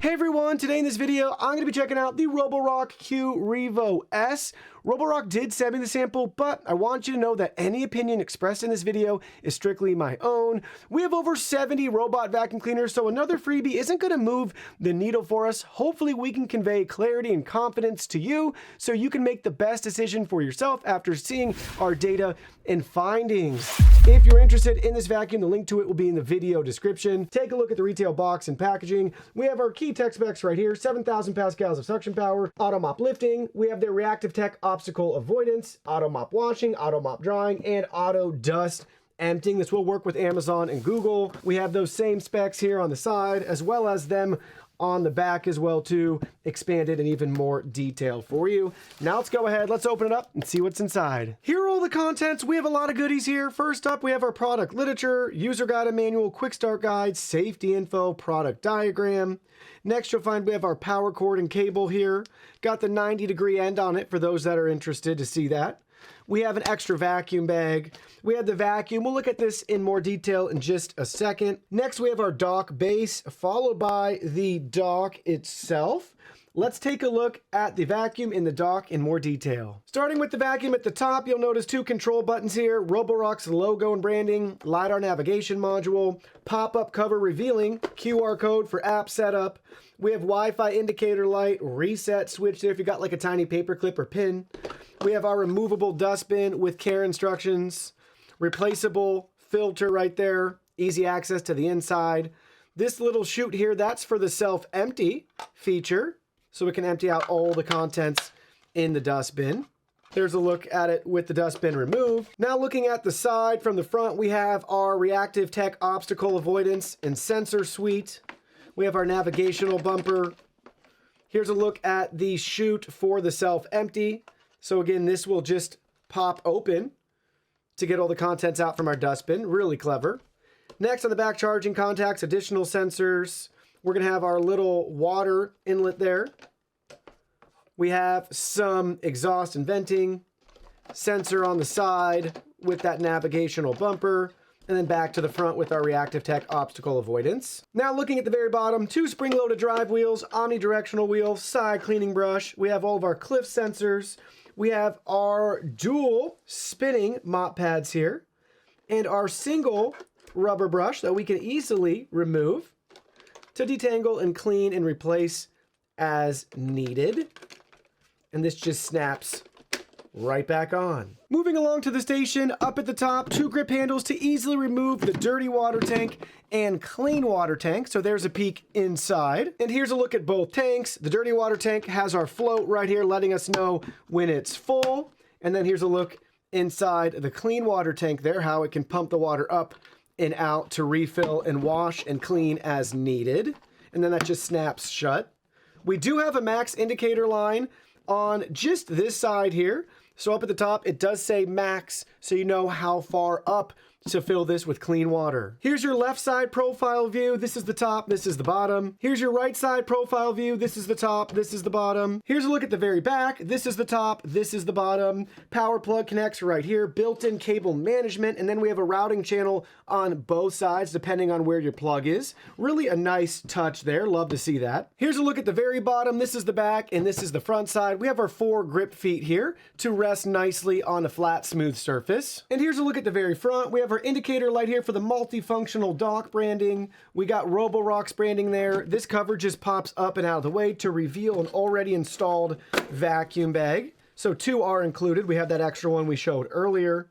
Hey everyone, today in this video, I'm going to be checking out the Roborock Qrevo S. Roborock did send me the sample, but I want you to know that any opinion expressed in this video is strictly my own. We have over 70 robot vacuum cleaners, so another freebie isn't going to move the needle for us. Hopefully we can convey clarity and confidence to you so you can make the best decision for yourself after seeing our data and findings. If you're interested in this vacuum, the link to it will be in the video description. Take a look at the retail box and packaging. We have our key tech specs right here, 7,000 pascals of suction power, auto mop lifting. We have their reactive tech obstacle avoidance, auto mop washing, auto mop drying, and auto dust emptying. This will work with Amazon and Google. We have those same specs here on the side, as well as them on the back as well too, expanded and even more detail for you. Now let's go ahead, let's open it up and see what's inside. Here are all the contents. We have a lot of goodies here. First up, we have our product literature, user guide and manual, quick start guide, safety info, product diagram. Next, you'll find we have our power cord and cable here. Got the 90-degree end on it for those that are interested to see that. We have an extra vacuum bag. We have the vacuum. We'll look at this in more detail in just a second. Next, we have our dock base, followed by the dock itself. Let's take a look at the vacuum in the dock in more detail. Starting with the vacuum at the top, you'll notice two control buttons here, Roborock's logo and branding, LiDAR navigation module, pop-up cover revealing, QR code for app setup. We have Wi-Fi indicator light, reset switch there if you got like a tiny paper clip or pin. We have our removable dustbin with care instructions, replaceable filter right there, easy access to the inside. This little chute here, that's for the self-empty feature, so we can empty out all the contents in the dustbin. There's a look at it with the dustbin removed. Now looking at the side from the front, we have our reactive tech obstacle avoidance and sensor suite. We have our navigational bumper. Here's a look at the chute for the self-empty. So again, this will just pop open to get all the contents out from our dustbin. Really clever. Next on the back, charging contacts, additional sensors. We're going to have our little water inlet there. We have some exhaust and venting, sensor on the side with that navigational bumper, and then back to the front with our reactive tech obstacle avoidance. Now looking at the very bottom, two spring-loaded drive wheels, omnidirectional wheel, side cleaning brush. We have all of our cliff sensors. We have our dual spinning mop pads here, and our single rubber brush that we can easily remove to detangle and clean and replace as needed. And this just snaps right back on. Moving along to the station, up at the top, two grip handles to easily remove the dirty water tank and clean water tank. So there's a peek inside. And here's a look at both tanks. The dirty water tank has our float right here letting us know when it's full. And then here's a look inside the clean water tank there, how it can pump the water up and out to refill and wash and clean as needed. And then that just snaps shut. We do have a max indicator line on just this side here. So up at the top, it does say max, so you know how far up to fill this with clean water. Here's your left side profile view. This is the top, this is the bottom. Here's your right side profile view. This is the top, this is the bottom. Here's a look at the very back. This is the top, this is the bottom. Power plug connects right here, built-in cable management, and then we have a routing channel on both sides depending on where your plug is. Really a nice touch there, love to see that. Here's a look at the very bottom. This is the back and this is the front side. We have our 4 grip feet here to rest nicely on a flat, smooth surface. And here's a look at the very front. We have our indicator light here for the multifunctional dock branding. We got Roborock's branding there. This cover just pops up and out of the way to reveal an already installed vacuum bag. So 2 are included. We have that extra one we showed earlier.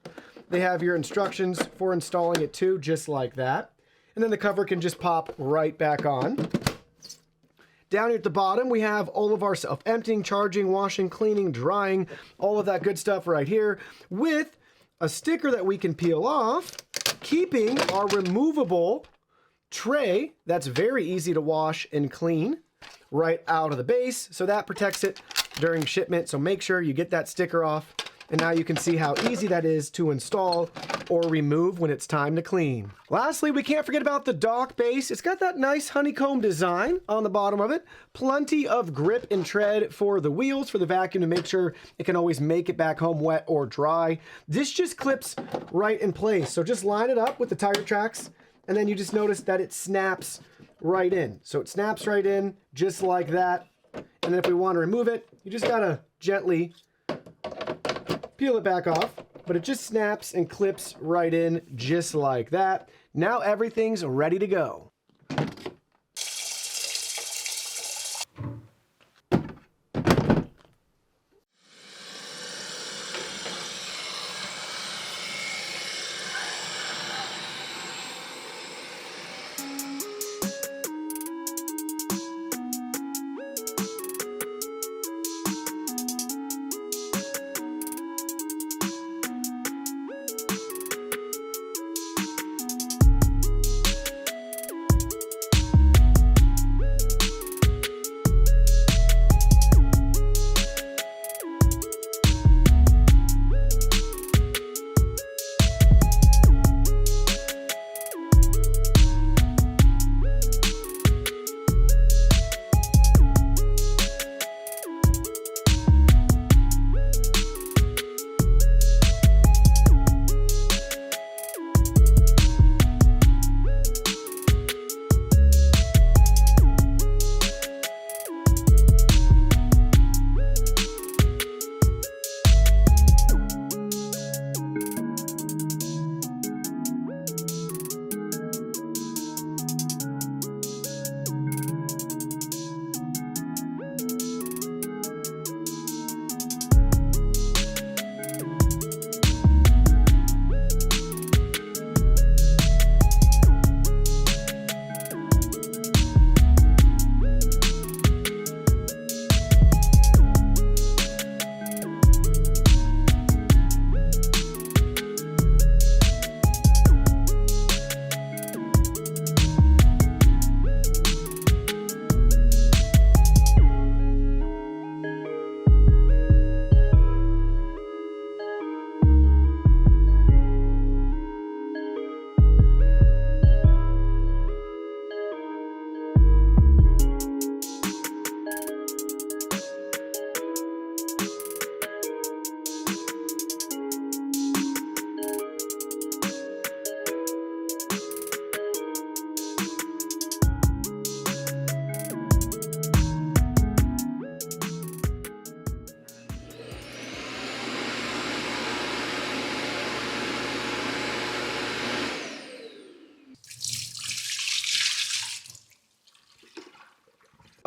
They have your instructions for installing it too, just like that. And then the cover can just pop right back on. Down here at the bottom, we have all of our self-emptying, charging, washing, cleaning, drying, all of that good stuff right here with a sticker that we can peel off, keeping our removable tray that's very easy to wash and clean right out of the base. So that protects it during shipment. So make sure you get that sticker off. And now you can see how easy that is to install or remove when it's time to clean. Lastly, we can't forget about the dock base. It's got that nice honeycomb design on the bottom of it. Plenty of grip and tread for the wheels for the vacuum to make sure it can always make it back home wet or dry. This just clips right in place. So just line it up with the tire tracks and then you just notice that it snaps right in. So it snaps right in, just like that. And then if we want to remove it, you just gotta gently peel it back off. But it just snaps and clips right in, just like that. Now everything's ready to go.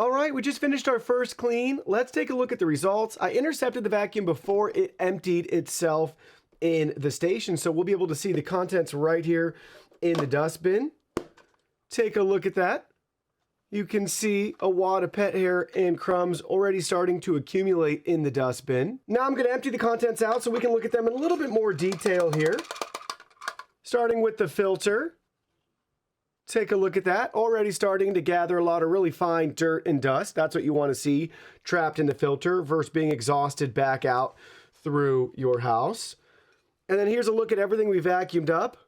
All right, we just finished our first clean. Let's take a look at the results. I intercepted the vacuum before it emptied itself in the station, so we'll be able to see the contents right here in the dustbin. Take a look at that. You can see a wad of pet hair and crumbs already starting to accumulate in the dustbin. Now I'm going to empty the contents out so we can look at them in a little bit more detail here. Starting with the filter. Take a look at that. Already starting to gather a lot of really fine dirt and dust. That's what you want to see trapped in the filter versus being exhausted back out through your house. And then here's a look at everything we vacuumed up.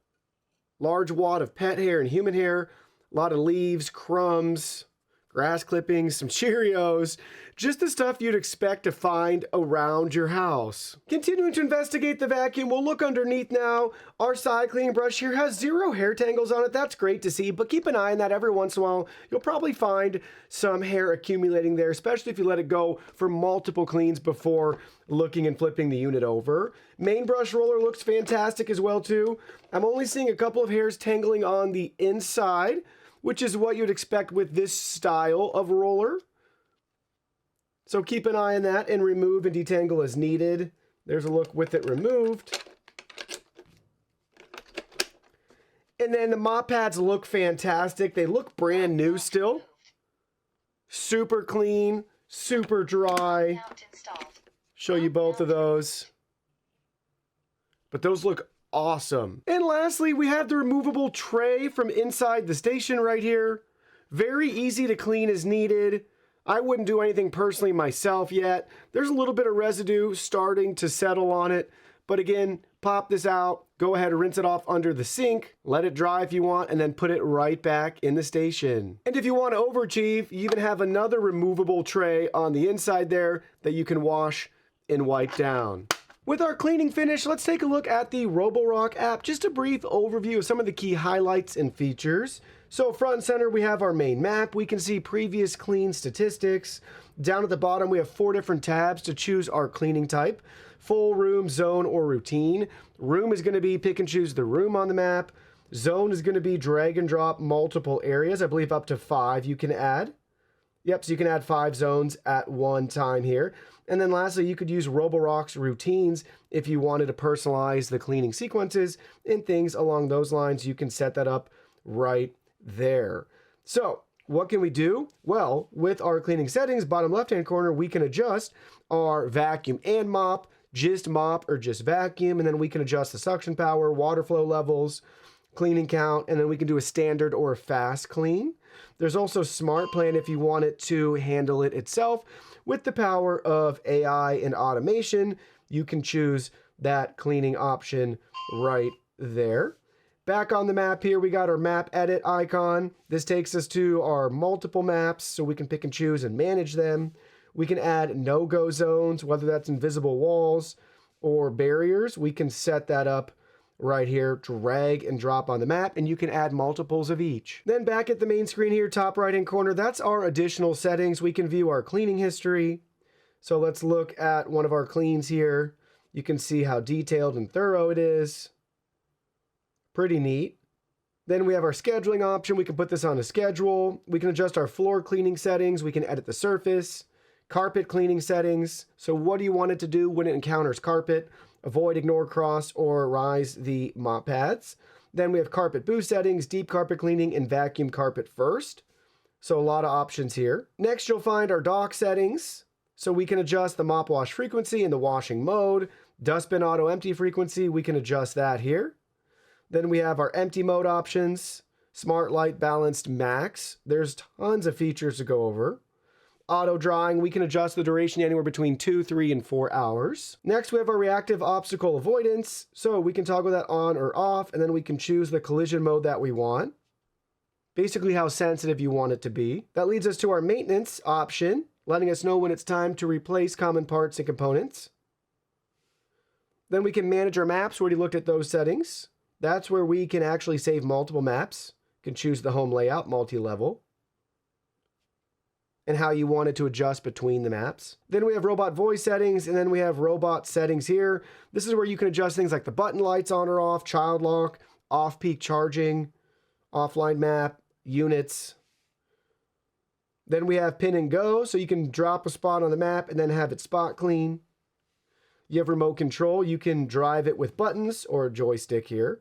Large wad of pet hair and human hair. A lot of leaves, crumbs, grass clippings, some Cheerios. Just the stuff you'd expect to find around your house. Continuing to investigate the vacuum, we'll look underneath now. Our side cleaning brush here has 0 hair tangles on it. That's great to see, but keep an eye on that every once in a while. You'll probably find some hair accumulating there, especially if you let it go for multiple cleans before looking and flipping the unit over. Main brush roller looks fantastic as well too. I'm only seeing a couple of hairs tangling on the inside, which is what you'd expect with this style of roller. So keep an eye on that and remove and detangle as needed. There's a look with it removed. And then the mop pads look fantastic. They look brand new still. Super clean, super dry. Show you both of those. But those look awesome. And lastly, we have the removable tray from inside the station right here. Very easy to clean as needed. I wouldn't do anything personally myself yet. There's a little bit of residue starting to settle on it. But again, pop this out, go ahead and rinse it off under the sink, let it dry if you want, and then put it right back in the station. And if you want to overachieve, you even have another removable tray on the inside there that you can wash and wipe down. With our cleaning finish, let's take a look at the Roborock app. Just a brief overview of some of the key highlights and features. So front and center, we have our main map. We can see previous clean statistics. Down at the bottom, we have 4 different tabs to choose our cleaning type: full, room, zone, or routine. Room is going to be pick and choose the room on the map. Zone is going to be drag and drop multiple areas. I believe up to 5 you can add. Yep, so you can add 5 zones at one time here. And then lastly, you could use Roborock's routines if you wanted to personalize the cleaning sequences and things along those lines. You can set that up right there. So what can we do? Well, with our cleaning settings, bottom left-hand corner, we can adjust our vacuum and mop, just mop or just vacuum, and then we can adjust the suction power, water flow levels, cleaning count, and then we can do a standard or a fast clean. There's also Smart Plan if you want it to handle it itself. With the power of AI and automation, you can choose that cleaning option right there. Back on the map here, we got our map edit icon. This takes us to our multiple maps so we can pick and choose and manage them. We can add no-go zones, whether that's invisible walls or barriers. We can set that up right here, drag and drop on the map, and you can add multiples of each. Then back at the main screen here, top right-hand corner, that's our additional settings. We can view our cleaning history. So let's look at one of our cleans here. You can see how detailed and thorough it is. Pretty neat. Then we have our scheduling option. We can put this on a schedule. We can adjust our floor cleaning settings. We can edit the surface. Carpet cleaning settings. So what do you want it to do when it encounters carpet? Avoid, ignore, cross, or rise the mop pads. Then we have carpet boost settings, deep carpet cleaning, and vacuum carpet first. So a lot of options here. Next, you'll find our dock settings. So we can adjust the mop wash frequency and the washing mode. Dustbin auto empty frequency, we can adjust that here. Then we have our empty mode options. Smart light balanced max. There's tons of features to go over. Auto drying, we can adjust the duration anywhere between 2, 3, and 4 hours. Next, we have our reactive obstacle avoidance. So we can toggle that on or off, and then we can choose the collision mode that we want. Basically how sensitive you want it to be. That leads us to our maintenance option, letting us know when it's time to replace common parts and components. Then we can manage our maps. We already looked at those settings. That's where we can actually save multiple maps. You can choose the home layout, multi-level, and how you want it to adjust between the maps. Then we have robot voice settings, and then we have robot settings here. This is where you can adjust things like the button lights on or off, child lock, off-peak charging, offline map, units. Then we have pin and go, so you can drop a spot on the map and then have it spot clean. You have remote control. You can drive it with buttons or a joystick here.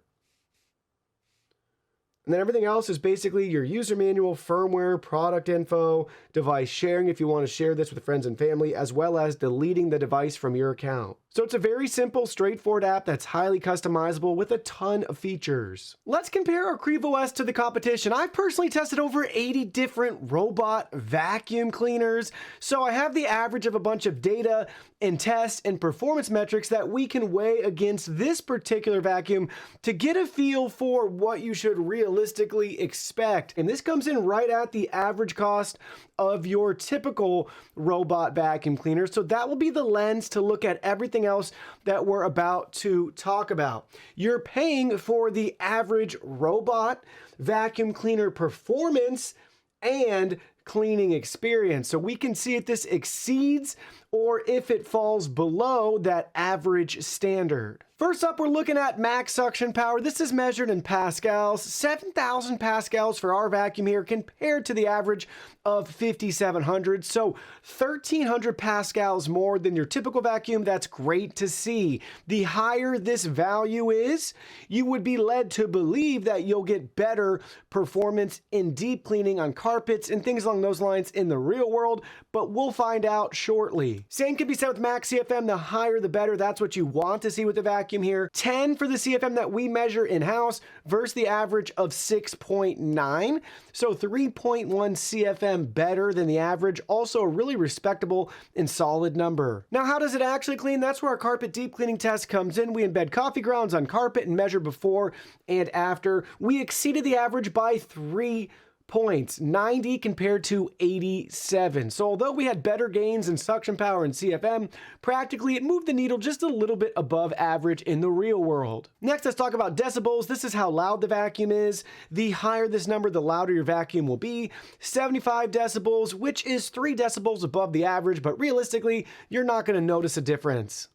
And then everything else is basically your user manual, firmware, product info, device sharing if you want to share this with friends and family, as well as deleting the device from your account. So it's a very simple, straightforward app that's highly customizable with a ton of features. Let's compare our Qrevo S to the competition. I've personally tested over 80 different robot vacuum cleaners, so I have the average of a bunch of data and tests and performance metrics that we can weigh against this particular vacuum to get a feel for what you should realistically expect. And this comes in right at the average cost of your typical robot vacuum cleaner. So that will be the lens to look at everything else that we're about to talk about. You're paying for the average robot vacuum cleaner performance and cleaning experience. So we can see if this exceeds or if it falls below that average standard. First up, we're looking at max suction power. This is measured in pascals, 7,000 pascals for our vacuum here compared to the average of 5,700. So 1,300 pascals more than your typical vacuum. That's great to see. The higher this value is, you would be led to believe that you'll get better performance in deep cleaning on carpets and things along those lines in the real world, but we'll find out shortly. Same can be said with max CFM. The higher the better. That's what you want to see with the vacuum here. 10 for the CFM that we measure in-house versus the average of 6.9. So 3.1 CFM better than the average. Also a really respectable and solid number. Now, how does it actually clean? That's where our carpet deep cleaning test comes in. We embed coffee grounds on carpet and measure before and after. We exceeded the average by 3%. points, 90 compared to 87. So although we had better gains in suction power and CFM, practically it moved the needle just a little bit above average in the real world. Next, let's talk about decibels. This is how loud the vacuum is. The higher this number, the louder your vacuum will be. 75 decibels, which is 3 decibels above the average, but realistically, you're not going to notice a difference.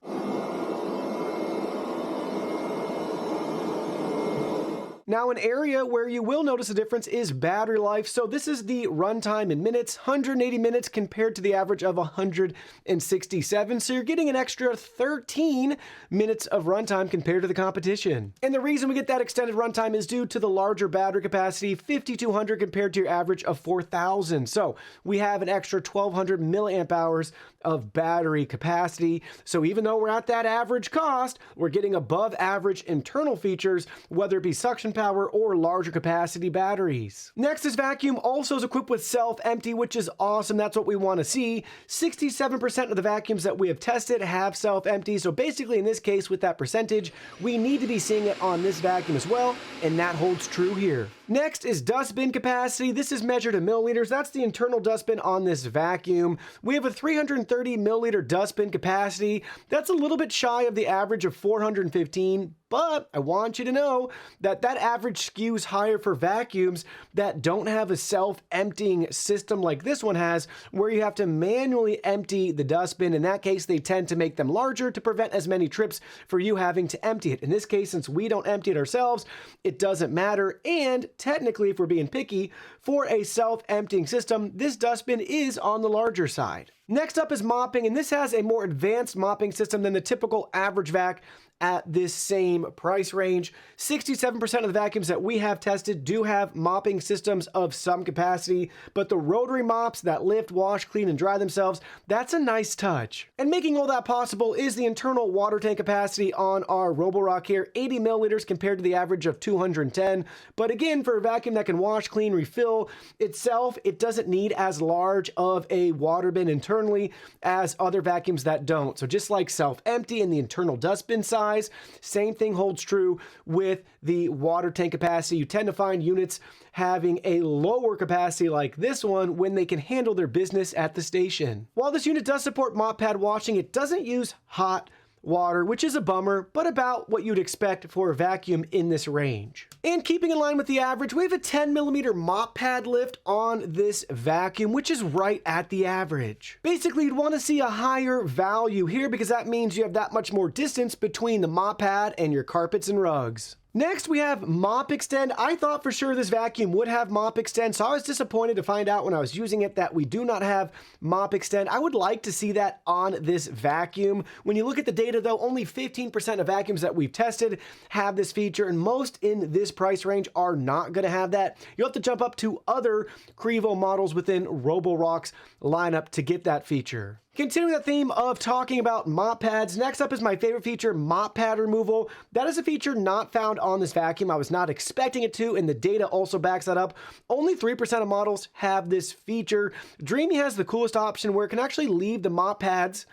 Now, an area where you will notice a difference is battery life. So this is the runtime in minutes, 180 minutes compared to the average of 167. So you're getting an extra 13 minutes of runtime compared to the competition. And the reason we get that extended runtime is due to the larger battery capacity, 5,200 compared to your average of 4,000. So we have an extra 1,200 milliamp hours of battery capacity. So even though we're at that average cost, we're getting above average internal features, whether it be suction power or larger capacity batteries. Next, this vacuum also is equipped with self-empty, which is awesome. That's what we want to see. 67% of the vacuums that we have tested have self-empty. So basically in this case, with that percentage, we need to be seeing it on this vacuum as well, and that holds true here. Next is dustbin capacity. This is measured in milliliters. That's the internal dustbin on this vacuum. We have a 330 milliliter dustbin capacity. That's a little bit shy of the average of 415, but I want you to know that that average skews higher for vacuums that don't have a self-emptying system like this one has, where you have to manually empty the dustbin. In that case, they tend to make them larger to prevent as many trips for you having to empty it. In this case, since we don't empty it ourselves, it doesn't matter. And technically, if we're being picky, for a self-emptying system, this dustbin is on the larger side. Next up is mopping, and this has a more advanced mopping system than the typical average vac at this same price range. 67% of the vacuums that we have tested do have mopping systems of some capacity, but the rotary mops that lift, wash, clean, and dry themselves, that's a nice touch. And making all that possible is the internal water tank capacity on our Roborock here, 80 milliliters compared to the average of 210. But again, for a vacuum that can wash, clean, refill itself, it doesn't need as large of a water bin internally as other vacuums that don't. So just like self-empty and the internal dustbin size, same thing holds true with the water tank capacity. You tend to find units having a lower capacity like this one when they can handle their business at the station. While this unit does support mop pad washing, it doesn't use hot water, which is a bummer, but about what you'd expect for a vacuum in this range. And keeping in line with the average, we have a 10 millimeter mop pad lift on this vacuum, which is right at the average. Basically, you'd want to see a higher value here because that means you have that much more distance between the mop pad and your carpets and rugs. Next, we have Mop Extend. I thought for sure this vacuum would have Mop Extend, so I was disappointed to find out when I was using it that we do not have Mop Extend. I would like to see that on this vacuum. When you look at the data though, only 15% of vacuums that we've tested have this feature, and most in this price range are not going to have that. You'll have to jump up to other Qrevo models within Roborock's lineup to get that feature. Continuing that theme of talking about mop pads, next up is my favorite feature, mop pad removal. That is a feature not found on this vacuum. I was not expecting it to, and the data also backs that up. Only 3% of models have this feature. Dreamy has the coolest option where it can actually leave the mop pads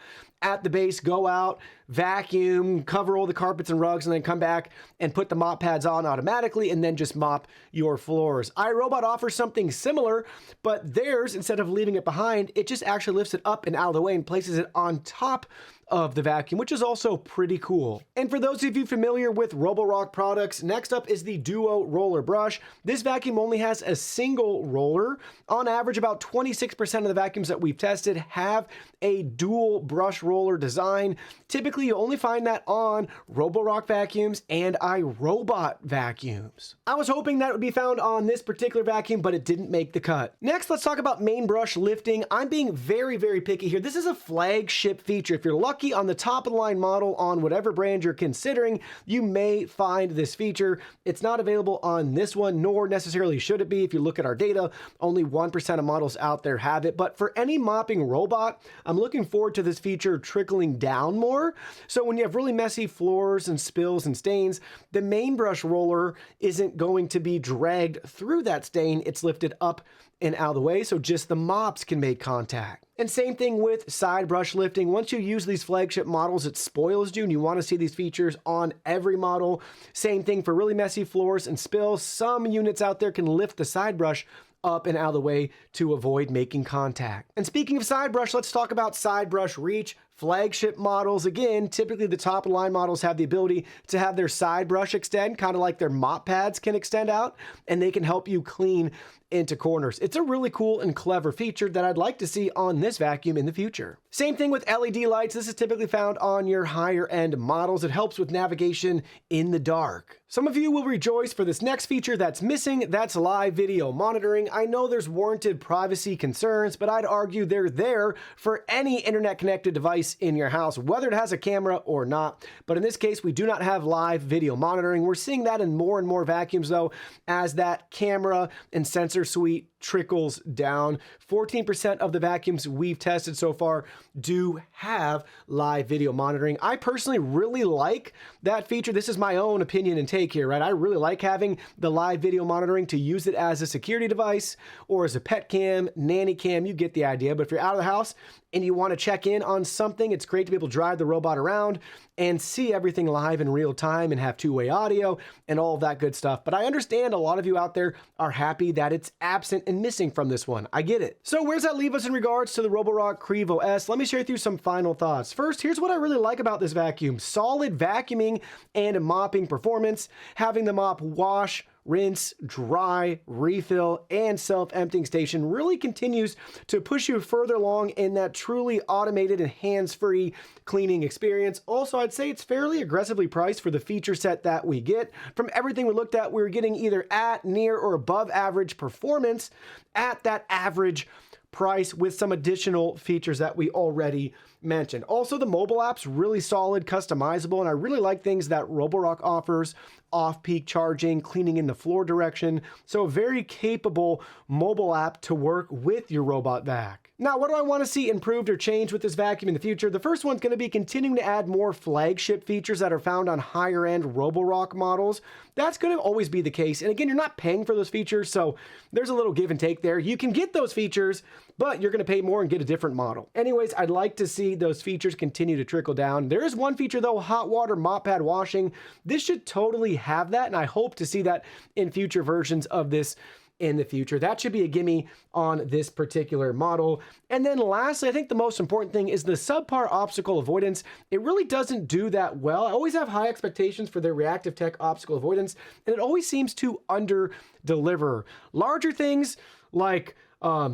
at the base, go out, vacuum, cover all the carpets and rugs, and then come back and put the mop pads on automatically and then just mop your floors. iRobot offers something similar, but theirs, instead of leaving it behind, it just actually lifts it up and out of the way and places it on top of the vacuum, which is also pretty cool. And for those of you familiar with Roborock products, next up is the Duo Roller Brush. This vacuum only has a single roller. On average, about 26% of the vacuums that we've tested have a dual brush roller design. Typically, you only find that on Roborock vacuums and iRobot vacuums. I was hoping that would be found on this particular vacuum, but it didn't make the cut. Next, let's talk about main brush lifting. I'm being very, very picky here. This is a flagship feature. If you're lucky on the top of the line model on whatever brand you're considering, you may find this feature. It's not available on this one, nor necessarily should it be. If you look at our data, only 1% of models out there have it. But for any mopping robot, I'm looking forward to this feature trickling down more. So when you have really messy floors and spills and stains, the main brush roller isn't going to be dragged through that stain. It's lifted up and out of the way, so just the mops can make contact. And same thing with side brush lifting. Once you use these flagship models, it spoils you, and you want to see these features on every model. Same thing for really messy floors and spills. Some units out there can lift the side brush up and out of the way to avoid making contact. And speaking of side brush, let's talk about side brush reach. Flagship models, again, typically the top of the line models have the ability to have their side brush extend, kind of like their mop pads can extend out, and they can help you clean into corners. It's a really cool and clever feature that I'd like to see on this vacuum in the future. Same thing with LED lights. This is typically found on your higher end models. It helps with navigation in the dark. Some of you will rejoice for this next feature that's missing. That's live video monitoring. I know there's warranted privacy concerns, but I'd argue they're there for any internet connected device in your house, whether it has a camera or not. But in this case, we do not have live video monitoring. We're seeing that in more and more vacuums though, as that camera and sensor suite trickles down. 14% of the vacuums we've tested so far do have live video monitoring. I personally really like that feature. This is my own opinion and take here, right? I really like having the live video monitoring to use it as a security device or as a pet cam, nanny cam, you get the idea. But if you're out of the house and you want to check in on something, it's great to be able to drive the robot around and see everything live in real time and have two-way audio and all of that good stuff. But I understand a lot of you out there are happy that it's absent and missing from this one. I get it. So where's that leave us in regards to the Roborock Qrevo S? Let me share with you some final thoughts. First, here's what I really like about this vacuum. Solid vacuuming and mopping performance, having the mop wash, rinse, dry, refill, and self-emptying station really continues to push you further along in that truly automated and hands-free cleaning experience. Also, I'd say it's fairly aggressively priced for the feature set that we get. From everything we looked at, we're getting either at, near, or above average performance at that average price with some additional features that we already mentioned. Also, the mobile app's really solid, customizable, and I really like things that Roborock offers: off-peak charging, cleaning in the floor direction. So a very capable mobile app to work with your robot vac. Now, what do I want to see improved or changed with this vacuum in the future? The first one's going to be continuing to add more flagship features that are found on higher end Roborock models. That's going to always be the case. And again, you're not paying for those features, so there's a little give and take there. You can get those features, but you're going to pay more and get a different model. Anyways, I'd like to see those features continue to trickle down. There is one feature though, hot water mop pad washing. This should totally have that, and I hope to see that in future versions of this in the future. That should be a gimme on this particular model. And then lastly, I think the most important thing is the subpar obstacle avoidance. It really doesn't do that well. I always have high expectations for their reactive tech obstacle avoidance, and it always seems to under deliver. Larger things like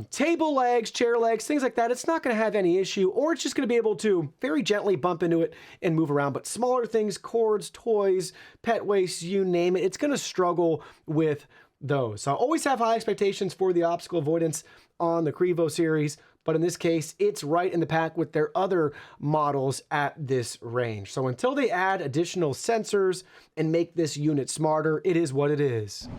table legs, chair legs, things like that, it's not going to have any issue, or it's just going to be able to very gently bump into it and move around. But smaller things, cords, toys, pet waste, you name it, it's going to struggle with those. So I always have high expectations for the obstacle avoidance on the Qrevo series, but in this case, it's right in the pack with their other models at this range. So until they add additional sensors and make this unit smarter, it is what it is.